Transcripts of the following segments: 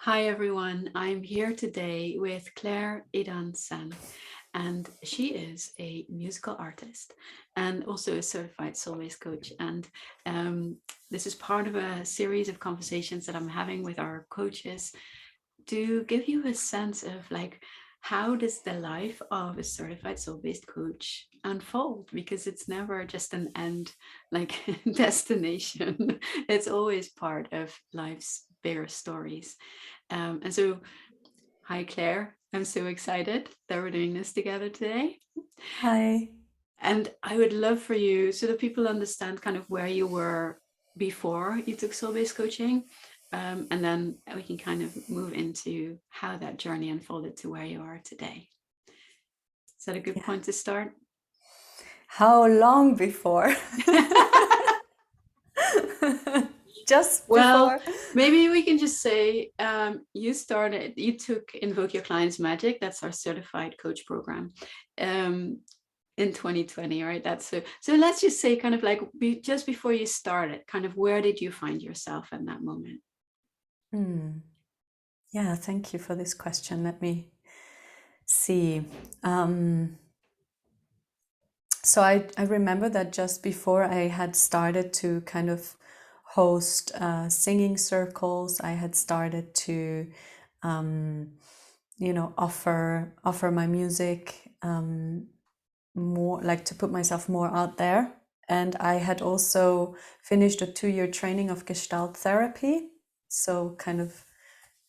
Hi everyone, I'm here today with Claire Idan-Sun, and she is a musical artist and also a certified soul-based coach. And this is part of a series of conversations that I'm having with our coaches to give you a sense of like, how does the life of a certified soul-based coach unfold? Because it's never just an end, like destination. It's always part of life's bigger stories. And so, hi, Claire. I'm so excited that we're doing this together today. Hi. And I would love for you, so that people understand kind of where you were before you took soul-based coaching. And then we can kind of move into how that journey unfolded to where you are today. Is that a good Yeah. point to start? How long before? Just Well, before? maybe we can just say you took Invoke Your Client's Magic. That's our certified coach program. In 2020, right? That's so let's just say kind of like just before you started, kind of where did you find yourself in that moment? Yeah, thank you for this question. Let me see. So I remember that just before I had started to kind of host singing circles, I had started to, offer my music more, like to put myself more out there. And I had also finished a 2-year training of Gestalt therapy. So kind of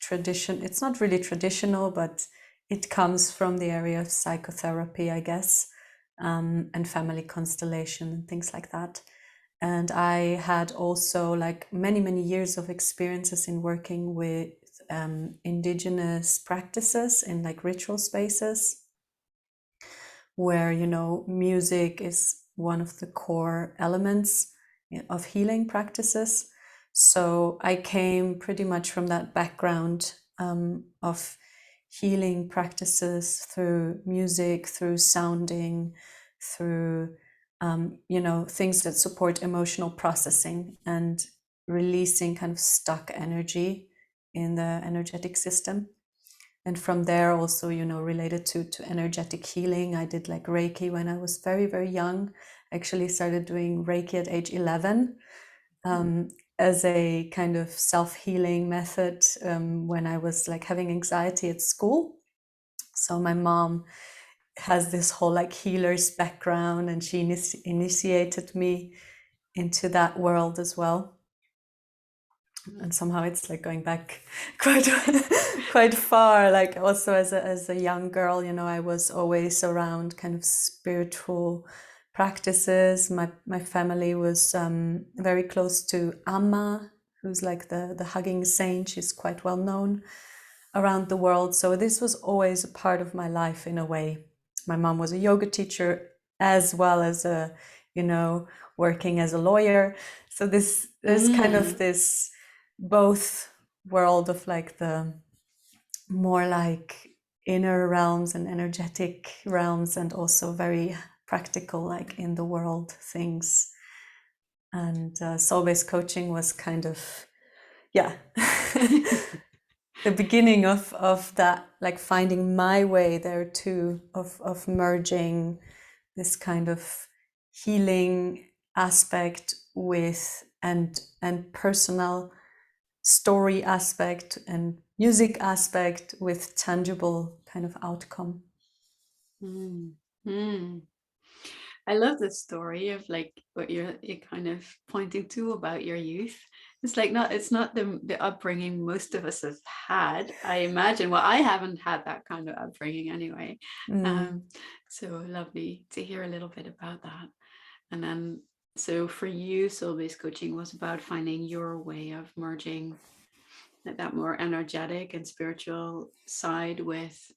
tradition, it's not really traditional, but it comes from the area of psychotherapy, I guess, and family constellation and things like that. And I had also like many, many years of experiences in working with indigenous practices in like ritual spaces where, music is one of the core elements of healing practices. So I came pretty much from that background of healing practices through music, through sounding, through things that support emotional processing and releasing kind of stuck energy in the energetic system. And from there also, related to energetic healing, I did like Reiki when I was very, very young. I actually started doing Reiki at age 11 as a kind of self-healing method when I was like having anxiety at school. So my mom has this whole like healer's background, and she initiated me into that world as well. And somehow it's like going back quite quite far. Like also as a young girl, I was always around kind of spiritual practices. My family was very close to Amma, who's like the hugging saint. She's quite well known around the world. So this was always a part of my life in a way. My mom was a yoga teacher as well as working as a lawyer. So there's kind of this both world of like the more like inner realms and energetic realms, and also very practical, like in the world things. And soul-based coaching was kind of, yeah, the beginning of that, like finding my way there too, of merging this kind of healing aspect with and personal story aspect and music aspect with tangible kind of outcome. Mm. Mm. I love the story of like what you're kind of pointing to about your youth. It's not the upbringing most of us have had, I imagine. Well, I haven't had that kind of upbringing anyway. Mm. Um, so lovely to hear a little bit about that. And then so for you, soul-based coaching was about finding your way of merging that more energetic and spiritual side with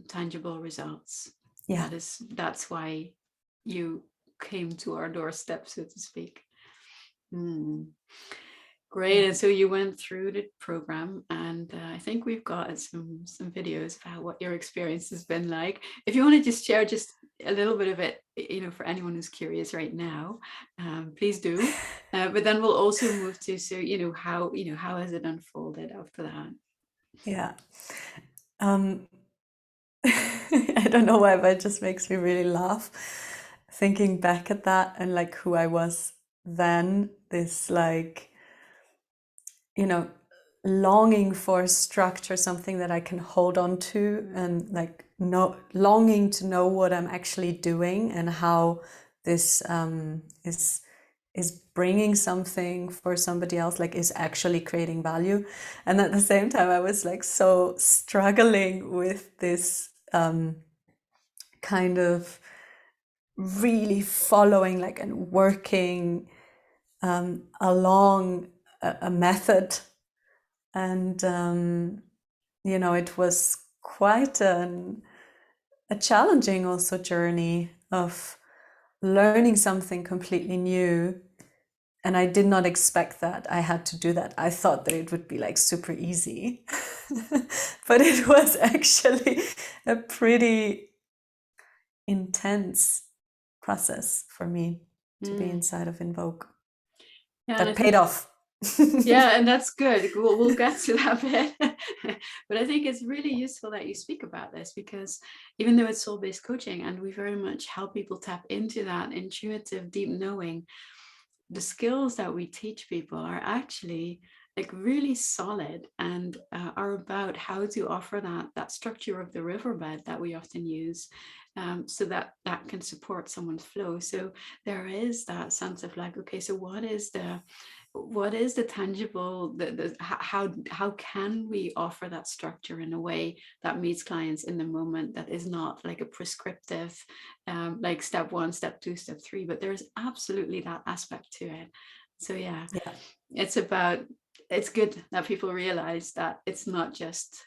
tangible results. Yeah. That's why you came to our doorstep, so to speak. Mm, great. Yeah. And so you went through the program, and I think we've got some videos about what your experience has been like. If you want to just share just a little bit of it, for anyone who's curious right now, please do. But then we'll also move to how has it unfolded after that? Yeah. Um, I don't know why, but it just makes me really laugh thinking back at that and like who I was then. This like, you know, longing for structure, something that I can hold on to, and like longing to know what I'm actually doing and how this is bringing something for somebody else, like is actually creating value. And at the same time, I was like so struggling with this kind of really following like and working along a method. And you know, it was quite a challenging also journey of learning something completely new. And I did not expect that I had to do that. I thought that it would be like super easy. But it was actually a pretty intense process for me to be inside of Invoke. Yeah, and I That paid think, off. yeah, and that's good. We'll get to that bit. But I think it's really useful that you speak about this, because even though it's soul-based coaching and we very much help people tap into that intuitive, deep knowing, the skills that we teach people are actually like really solid and are about how to offer that structure of the riverbed that we often use, so that that can support someone's flow. So there is that sense of like, okay, so what is the tangible, how can we offer that structure in a way that meets clients in the moment, that is not like a prescriptive, like step one, step two, step three, but there's absolutely that aspect to it. So yeah, Yeah. it's about, it's good that people realize that it's not just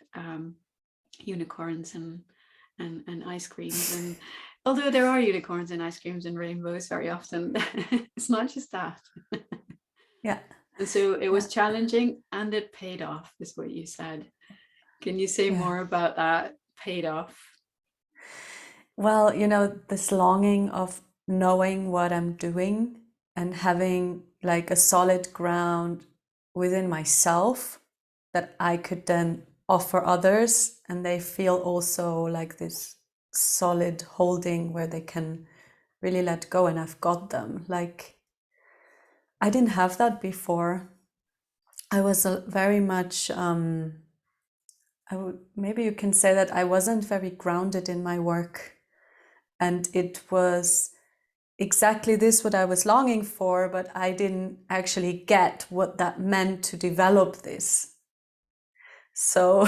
unicorns and ice creams, and although there are unicorns and ice creams and rainbows very often, it's not just that. Yeah. And so it Yeah. was challenging and it paid off, is what you said. Can you say Yeah. more about that? Paid off. Well, you know, this longing of knowing what I'm doing and having like a solid ground within myself that I could then offer others, and they feel also like this solid holding where they can really let go, and I've got them. Like, I didn't have that before. I was very much, maybe you can say that I wasn't very grounded in my work. And it was exactly this what I was longing for, but I didn't actually get what that meant to develop this. So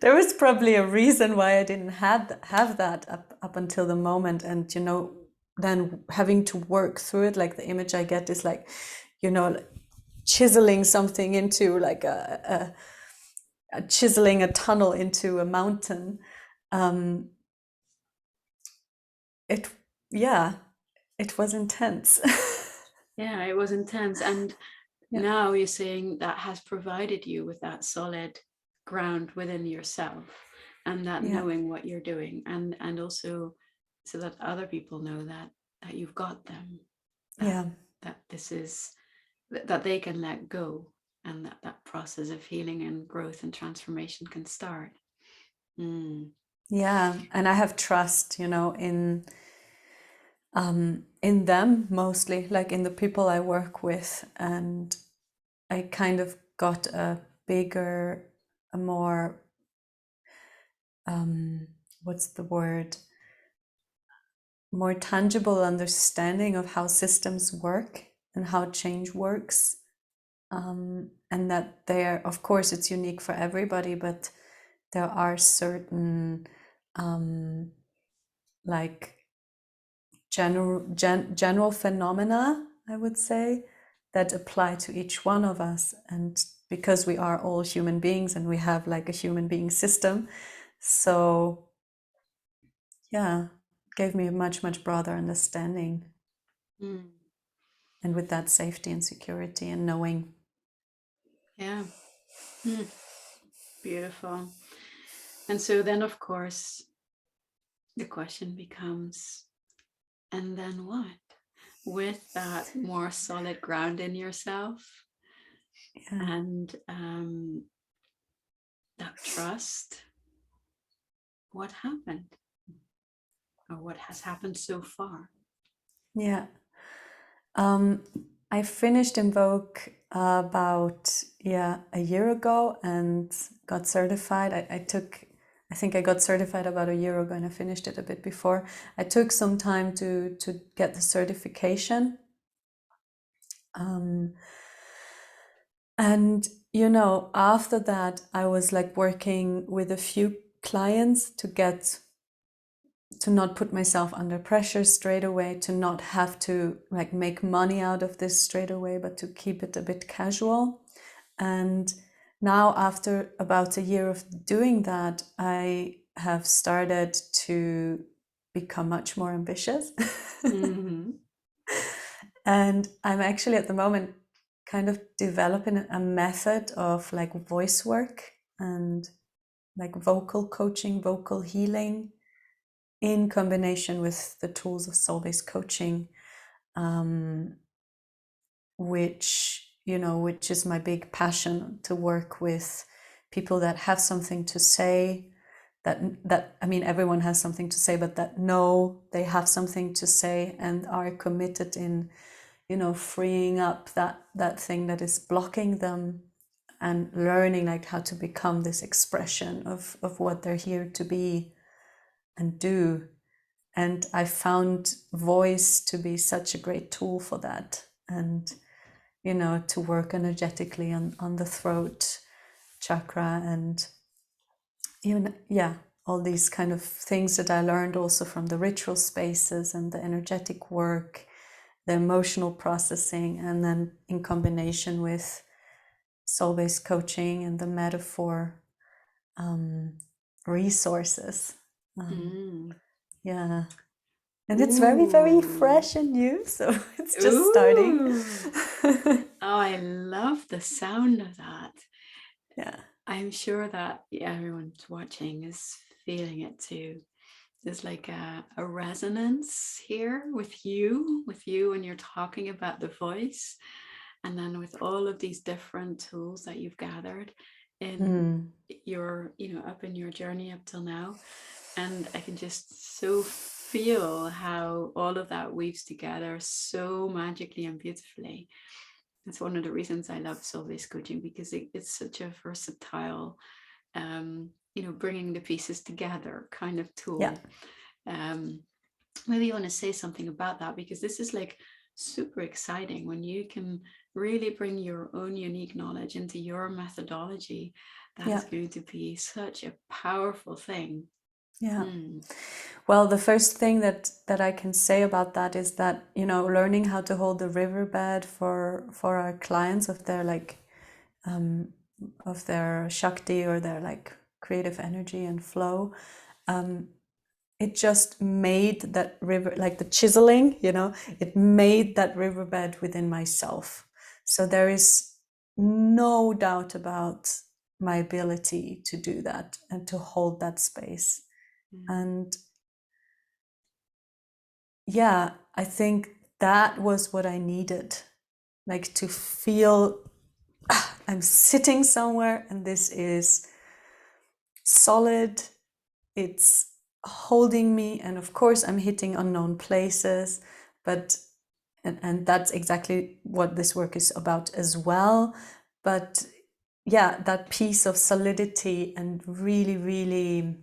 there was probably a reason why I didn't have that up until the moment. And, you know, then having to work through it, like the image I get is like, you know, chiseling something into like chiseling a tunnel into a mountain. Um, it, yeah, it was intense. Yeah, it was intense. And Yeah. now you're saying that has provided you with that solid ground within yourself, and that Yeah. knowing what you're doing, and also so that other people know that you've got them, that Yeah. that this is, that they can let go, and that process of healing and growth and transformation can start. Yeah. And I have trust, you know, in them mostly, like in the people I work with. And I kind of got a bigger, a more, what's the word? More tangible understanding of how systems work and how change works. And that there, of course, it's unique for everybody, but there are certain like general phenomena, I would say, that apply to each one of us. And because we are all human beings and we have like a human being system, so yeah, gave me a much broader understanding. Mm. And with that safety and security and knowing. Yeah. Beautiful. And so then, of course, the question becomes, and then what? With that more solid ground in yourself, Yeah. And that trust, what happened, or what has happened so far? Yeah. I finished Invoke about a year ago and got certified. I think I got certified about a year ago, and I finished it a bit before. I took some time to get the certification. And after that, I was like working with a few clients to not put myself under pressure straight away, to not have to like make money out of this straight away, but to keep it a bit casual. And now, after about a year of doing that, I have started to become much more ambitious. Mm-hmm. And I'm actually at the moment kind of developing a method of like voice work and like vocal coaching, vocal healing, in combination with the tools of soul-based coaching, which is my big passion, to work with people that have something to say, that I mean, everyone has something to say, but that know they have something to say and are committed in, freeing up that thing that is blocking them, and learning like how to become this expression of what they're here to be and do. And I found voice to be such a great tool for that. And, to work energetically on the throat chakra, and even, all these kind of things that I learned also from the ritual spaces and the energetic work, the emotional processing, and then in combination with soul-based coaching and the metaphor resources. Mm. Yeah. And it's very, very Ooh. fresh and new, so it's just starting. Ooh. Oh, I love the sound of that. Yeah. I'm sure that everyone's watching is feeling it too. There's like a resonance here with you when you're talking about the voice, and then with all of these different tools that you've gathered in your, up in your journey up till now. And I can just so feel how all of that weaves together so magically and beautifully. It's one of the reasons I love soul-based coaching, because it's such a versatile, bringing the pieces together kind of Yeah. tool. Maybe you want to say something about that, because this is like super exciting when you can really bring your own unique knowledge into your methodology. That is going to be such a powerful thing. Yeah. Mm. Well, the first thing that I can say about that is that, learning how to hold the riverbed for our clients, of their like of their shakti, or their like creative energy and flow, it just made that river, like the chiseling, it made that riverbed within myself. So there is no doubt about my ability to do that and to hold that space. And yeah, I think that was what I needed, like to feel I'm sitting somewhere and this is solid, it's holding me, and of course I'm hitting unknown places, but and that's exactly what this work is about as well. But yeah, that piece of solidity, and really, really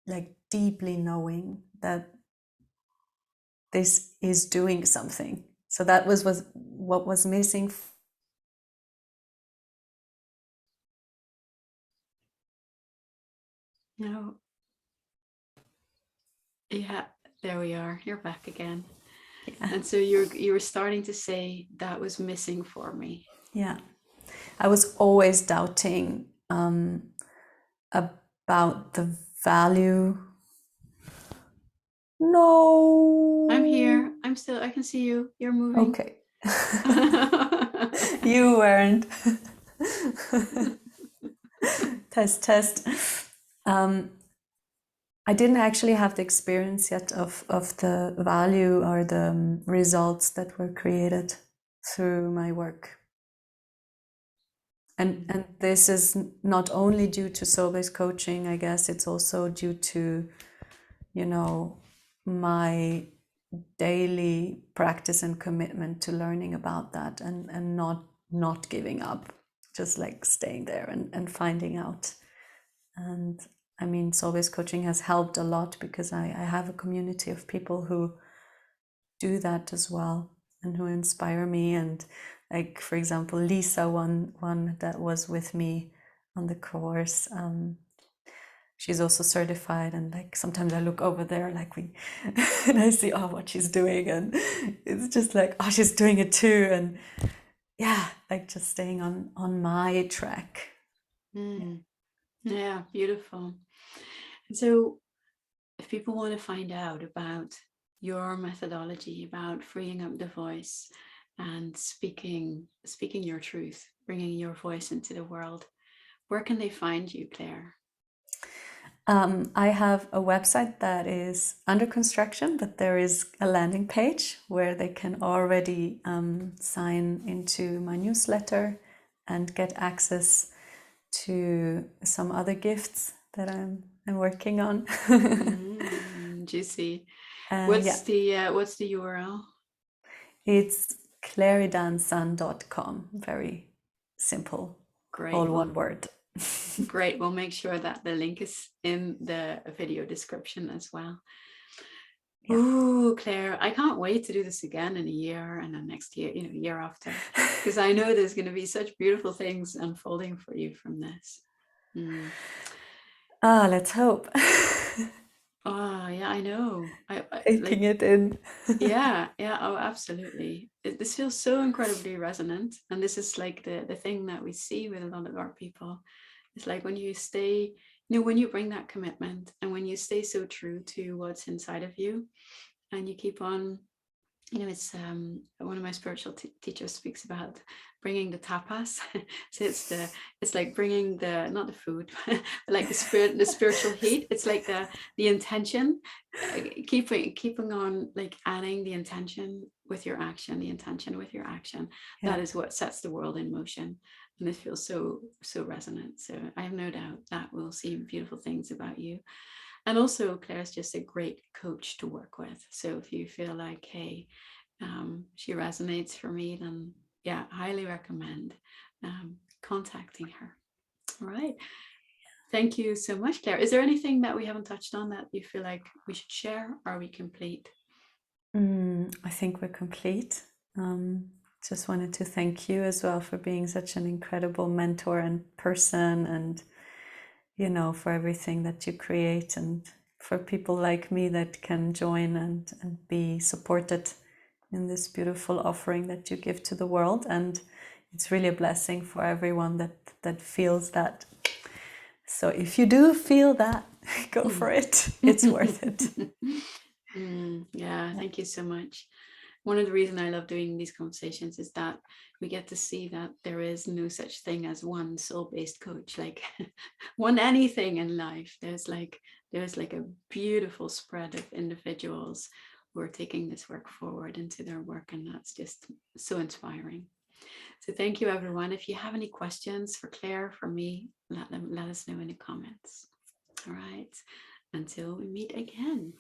like deeply knowing that this is doing something. So that was what was missing. No. Yeah, there we are. You're back again. Yeah. And so you were starting to say that was missing for me. Yeah. I was always doubting about the value. No. I'm here. I can see you. You're moving. Okay. You weren't. Test. I didn't actually have the experience yet of the value or the results that were created through my work. And this is not only due to soul-based coaching, I guess it's also due to, you know, my daily practice and commitment to learning about that, and not giving up, just like staying there and finding out. And I mean, soul-based coaching has helped a lot because I have a community of people who do that as well and who inspire me. And like, for example, Lisa, one that was with me on the course, she's also certified, and like sometimes I look over there like and I see what she's doing, and it's just like she's doing it too. And yeah, like just staying on my track. Yeah, beautiful. And so if people want to find out about your methodology, about freeing up the voice and speaking your truth, bringing your voice into the world, where can they find you, Claire? I have a website that is under construction, but there is a landing page where they can already sign into my newsletter and get access to some other gifts that I'm working on. Juicy. Yeah, What's the URL? it's claireidan-sun.com. Very simple. Great. All one word. Great. We'll make sure that the link is in the video description as well. Yeah. Ooh, Claire, I can't wait to do this again in a year and then next year, year after, because I know there's going to be such beautiful things unfolding for you from this. Let's hope. Yeah, I know. Taking it in. Yeah. Oh, absolutely. This feels so incredibly resonant. And this is like the thing that we see with a lot of our people. It's like when you stay, when you bring that commitment and when you stay so true to what's inside of you and you keep on, it's one of my spiritual teachers speaks about bringing the tapas. So it's like bringing not the food, but like the spiritual heat. It's like the intention, keeping on, like adding the intention with your action, Yeah. That is what sets the world in motion. And it feels so resonant. So I have no doubt that we'll see beautiful things about you. And also, Claire's just a great coach to work with. So if you feel like, hey, she resonates for me, then yeah, highly recommend contacting her. All right. Thank you so much, Claire. Is there anything that we haven't touched on that you feel like we should share? Or are we complete? I think we're complete. Just wanted to thank you as well for being such an incredible mentor and person, and for everything that you create, and for people like me that can join and be supported in this beautiful offering that you give to the world. And it's really a blessing for everyone that feels that. So if you do feel that, go for it. It's worth it. Yeah, thank you so much. One of the reasons I love doing these conversations is that we get to see that there is no such thing as one soul-based coach, like one anything in life. There's like a beautiful spread of individuals who are taking this work forward into their work, and that's just so inspiring. So thank you, everyone. If you have any questions for Claire, for me, let us know in the comments. All right. Until we meet again.